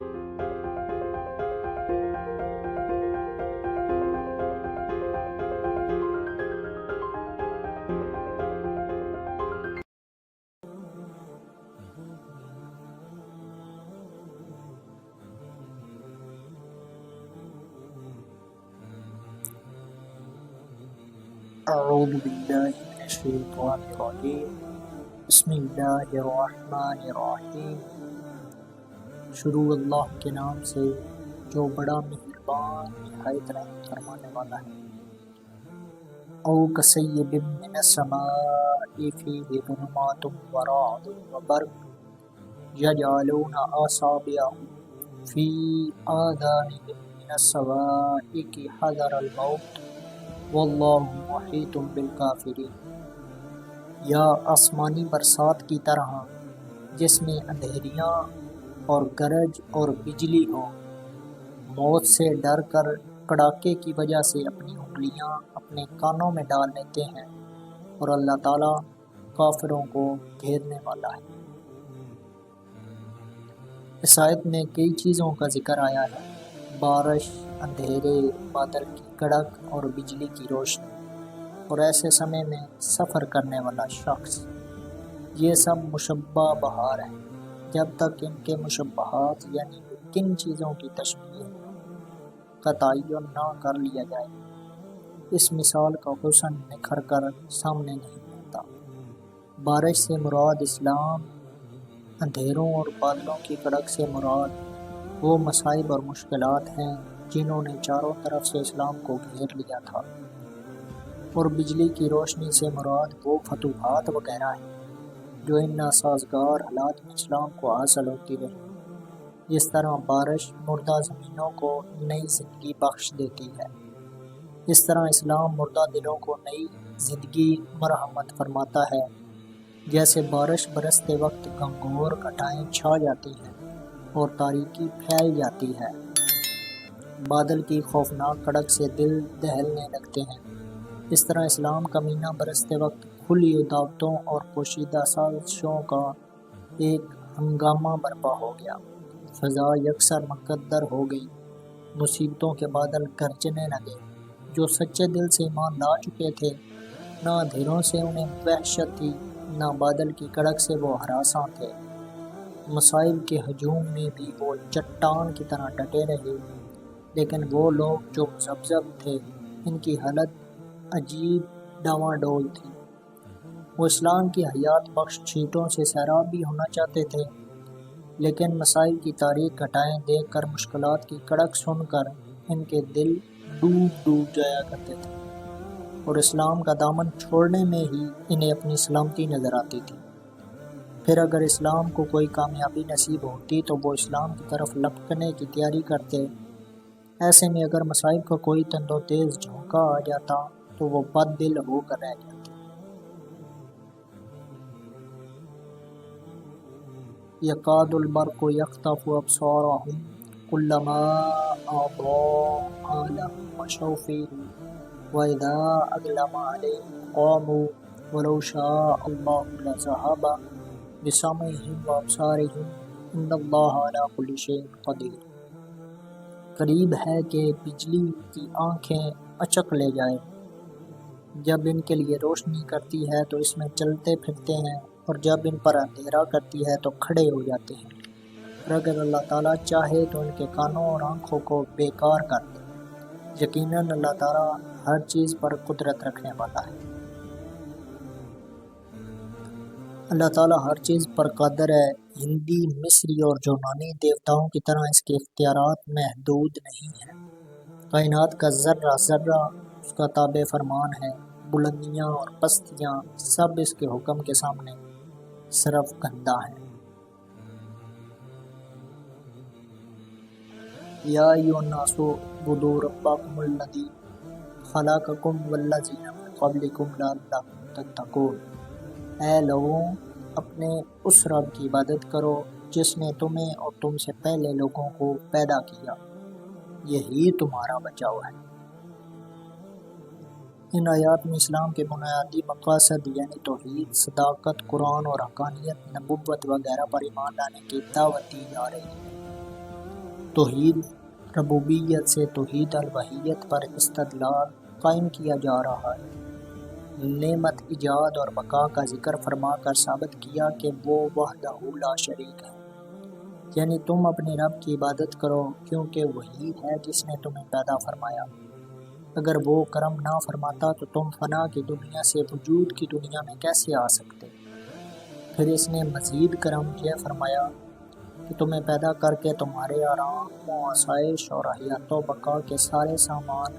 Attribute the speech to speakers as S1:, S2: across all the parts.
S1: اعوذ باللہ من الشیطان الرجیم بسم اللہ الرحمن الرحیم۔ شروع اللہ کے نام سے جو بڑا مہربان نہایت رحم فرمانے والا ہے۔ او کصیب من السماء فیہ ظلمات ورعد وبرق یجعلون اصابعهم فی آذانهم من الصواعق حذر الموت واللہ محیط بالکافرین۔ یا آسمانی برسات کی طرح جس میں اندھیریاں اور گرج اور بجلی ہو، موت سے ڈر کر کڑاکے کی وجہ سے اپنی انگلیاں اپنے کانوں میں ڈال لیتے ہیں، اور اللہ تعالیٰ کافروں کو گھیرنے والا ہے۔ اس آیت میں کئی چیزوں کا ذکر آیا ہے: بارش، اندھیرے، بادل کی کڑک اور بجلی کی روشنی، اور ایسے سمے میں سفر کرنے والا شخص۔ یہ سب مشبہ بہار ہیں۔ جب تک ان کے مشبہات یعنی کن چیزوں کی تشبیہ کا تعین نہ کر لیا جائے، اس مثال کا حسن نکھر کر سامنے نہیں آتا۔ بارش سے مراد اسلام، اندھیروں اور بادلوں کی کڑک سے مراد وہ مصائب اور مشکلات ہیں جنہوں نے چاروں طرف سے اسلام کو گھیر لیا تھا، اور بجلی کی روشنی سے مراد وہ فتوحات وغیرہ ہیں جو ان ناسازگار حالات میں اسلام کو حاصل ہوتی رہی۔ جس طرح بارش مردہ زمینوں کو نئی زندگی بخش دیتی ہے، اس طرح اسلام مردہ دلوں کو نئی زندگی مرحمت فرماتا ہے۔ جیسے بارش برستے وقت گھنگور گھٹائیں چھا جاتی ہیں اور تاریکی پھیل جاتی ہے، بادل کی خوفناک کڑک سے دل دہلنے لگتے ہیں، اس طرح اسلام کا مینہ برستے وقت کھلی دعوتوں اور پوشیدہ سازشوں کا ایک ہنگامہ برپا ہو گیا۔ فضا یکسر مکدر ہو گئی، مصیبتوں کے بادل گرجنے لگے۔ جو سچے دل سے ایمان لا چکے تھے، نہ اندھیروں سے انہیں وحشت تھی، نہ بادل کی کڑک سے وہ ہراساں تھے۔ مصائب کے ہجوم میں بھی وہ چٹان کی طرح ڈٹے رہے، لیکن وہ لوگ جو مذبذب تھے، ان کی حالت عجیب ڈاواڈول تھی۔ وہ اسلام کی حیات بخش چھینٹوں سے سیراب بھی ہونا چاہتے تھے، لیکن مصائب کی تاریک گھٹائیں دیکھ کر، مشکلات کی کڑک سن کر ان کے دل ڈوب ڈوب جایا کرتے تھے، اور اسلام کا دامن چھوڑنے میں ہی انہیں اپنی سلامتی نظر آتی تھی۔ پھر اگر اسلام کو کوئی کامیابی نصیب ہوتی تو وہ اسلام کی طرف لپکنے کی تیاری کرتے۔ ایسے میں اگر مصائب کا کوئی تند و تیز جھونکا آ جاتا تو وہ بد دل ہو کر رہ جاتے۔ یکاد البرق یخطف ابصارهم کلما اضاء لهم مشوا فیہ واذا اظلم علیہم قاموا ولو شاء اللہ لذہب بسمعہم وابصارہم ان اللہ علی کل شیء قدیر۔ قریب ہے کہ بجلی کی آنکھیں اچک لے جائے، جب ان کے لیے روشنی کرتی ہے تو اس میں چلتے پھرتے ہیں، اور جب ان پر اندھیرا کرتی ہے تو کھڑے ہو جاتے ہیں۔ اور اگر اللہ تعالیٰ چاہے تو ان کے کانوں اور آنکھوں کو بیکار کر دے۔ یقیناً اللہ تعالیٰ ہر چیز پر قدرت رکھنے والا ہے۔ اللہ تعالیٰ ہر چیز پر قادر ہے۔ ہندی، مصری اور یونانی دیوتاؤں کی طرح اس کے اختیارات محدود نہیں ہیں۔ کائنات کا ذرہ ذرہ اس کا تابع فرمان ہے، بلندیاں اور پستیاں سب اس کے حکم کے سامنے صرف گندہ ہیں۔ یا ایھا الناس اعبدوا ربکم الذی خلقکم والذین من قبلکم لعلکم تتقون۔ اے لوگوں، اپنے اس رب کی عبادت کرو جس نے تمہیں اور تم سے پہلے لوگوں کو پیدا کیا، یہی تمہارا بچاؤ ہے۔ ان آیات میں اسلام کے بنیادی مقاصد یعنی توحید، صداقت، قرآن اور حقانیت، نبوت وغیرہ پر ایمان لانے کی دعوت دی جا رہی ہے۔ توحید ربوبیت سے توحید الوہیت پر استدلال قائم کیا جا رہا ہے۔ نعمت ایجاد اور بقا کا ذکر فرما کر ثابت کیا کہ وہ وحدہ لا شریک ہے، یعنی تم اپنے رب کی عبادت کرو کیونکہ وہی ہے جس نے تمہیں پیدا فرمایا۔ اگر وہ کرم نہ فرماتا تو تم فنا کی دنیا سے وجود کی دنیا میں کیسے آ سکتے؟ پھر اس نے مزید کرم یہ فرمایا کہ تمہیں پیدا کر کے تمہارے آرام و آسائش اور حیات و بقا کے سارے سامان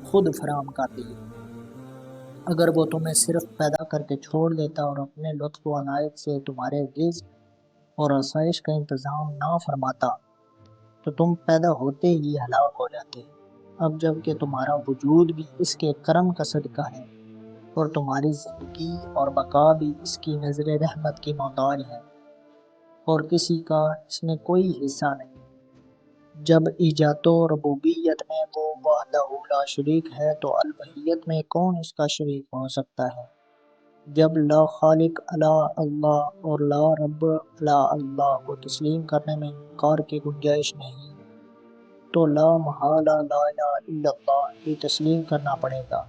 S1: خود فراہم کر دیے۔ اگر وہ تمہیں صرف پیدا کر کے چھوڑ دیتا اور اپنے لطف و عنایت سے تمہارے رزق اور آسائش کا انتظام نہ فرماتا تو تم پیدا ہوتے ہی ہلاک ہو جاتے۔ اب جب کہ تمہارا وجود بھی اس کے کرم کا صدقہ ہے اور تمہاری زندگی اور بقا بھی اس کی نظر رحمت کی محتاج ہے اور کسی کا اس میں کوئی حصہ نہیں۔ جب ایجاد و ربوبیت میں وہ وحدہ لا شریک ہے تو الوہیت میں کون اس کا شریک ہو سکتا ہے؟ جب لا خالق الا اللہ اور لا رب الا اللہ کو تسلیم کرنے میں انکار کی گنجائش نہیں تو لا محالہ لا الہ الا اللہ بھی تسلیم کرنا پڑے گا،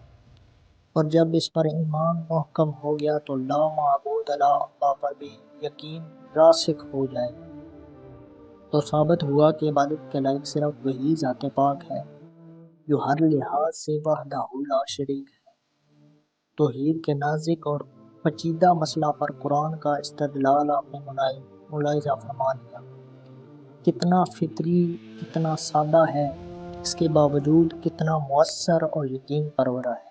S1: اور جب اس پر ایمان محکم ہو گیا تو لا معبود الا اللہ پر بھی یقین راسخ ہو جائے گا۔ تو ثابت ہوا کہ عبادت کے لائق صرف وہی ذات پاک ہے جو ہر لحاظ سے وحدہ لا شریک ہے۔ توحید کے نازک اور پیچیدہ مسئلہ پر قرآن کا استدلال آپ نے ملاحظہ فرما لیا۔ کتنا فطری، کتنا سادہ ہے، اس کے باوجود کتنا مؤثر اور یقین پرورہ ہے۔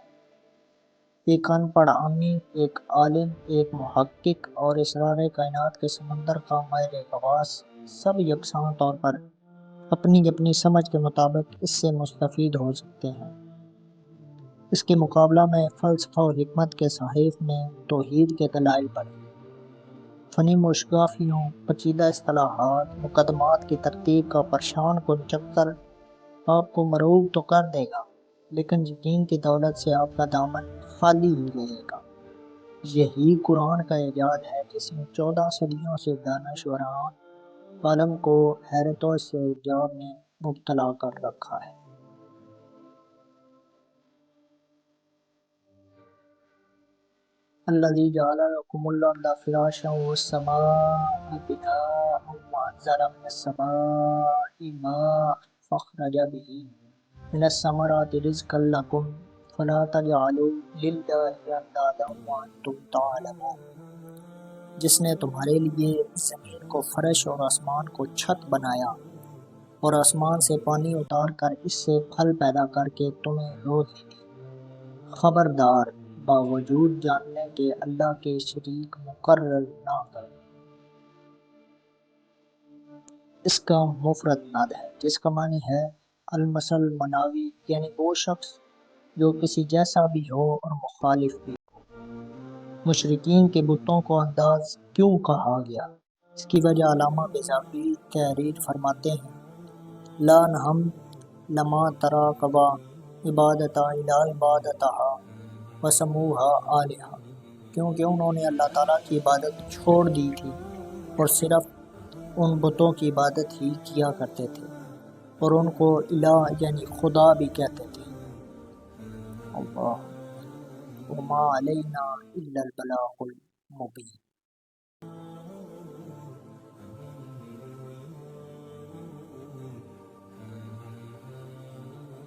S1: ایک ان پڑھ عامی، ایک عالم، ایک محقق اور اسرار کائنات کے سمندر کا ماہر غواص سب یکساں طور پر اپنی اپنی سمجھ کے مطابق اس سے مستفید ہو سکتے ہیں۔ اس کے مقابلہ میں فلسفہ و حکمت کے صحائف نے توحید کے دلائل پڑھے۔ فنی مشگافیوں، پیچیدہ اصطلاحات، مقدمات کی ترتیب کا پریشان کن چکر آپ کو مرعوب تو کر دے گا، لیکن یقین کی دولت سے آپ کا دامن خالی ہی رہے گا۔ یہی قرآن کا اعجاز ہے جس نے 14 صدیوں سے دانشوران عالم کو حیرت و استعجاب میں مبتلا کر رکھا ہے۔ الذی جعل لکم الارض فراشا والسماء بناء وانزل من السماء ماء فاخرج به من الثمرات رزقا لکم فلا تجعلوا للہ اندادا وانتم تعلمون۔ جس نے تمہارے لیے زمین کو فرش اور آسمان کو چھت بنایا اور آسمان سے پانی اتار کر اس سے پھل پیدا کر کے تمہیں روزی دی، خبردار باوجود جاننے کے اللہ کے شریک مقرر نہ کرو۔ اس کا مفرد ند ہے جس کا معنی ہے المثل مناوی، یعنی وہ شخص جو کسی جیسا بھی ہو اور مخالف بھی ہو۔ مشرکین کے بتوں کو انداز کیوں کہا گیا؟ اس کی وجہ علامہ بیضاوی تحریر فرماتے ہیں لا ہم لما تراقبا عبادتا الا عبادتہا وسموہا آلہہ، کیونکہ انہوں نے اللہ تعالیٰ کی عبادت چھوڑ دی تھی اور صرف ان بتوں کی عبادت ہی کیا کرتے تھے اور ان کو الہ یعنی خدا بھی کہتے تھے۔ اللہ وما علینا الا البلاغ المبین۔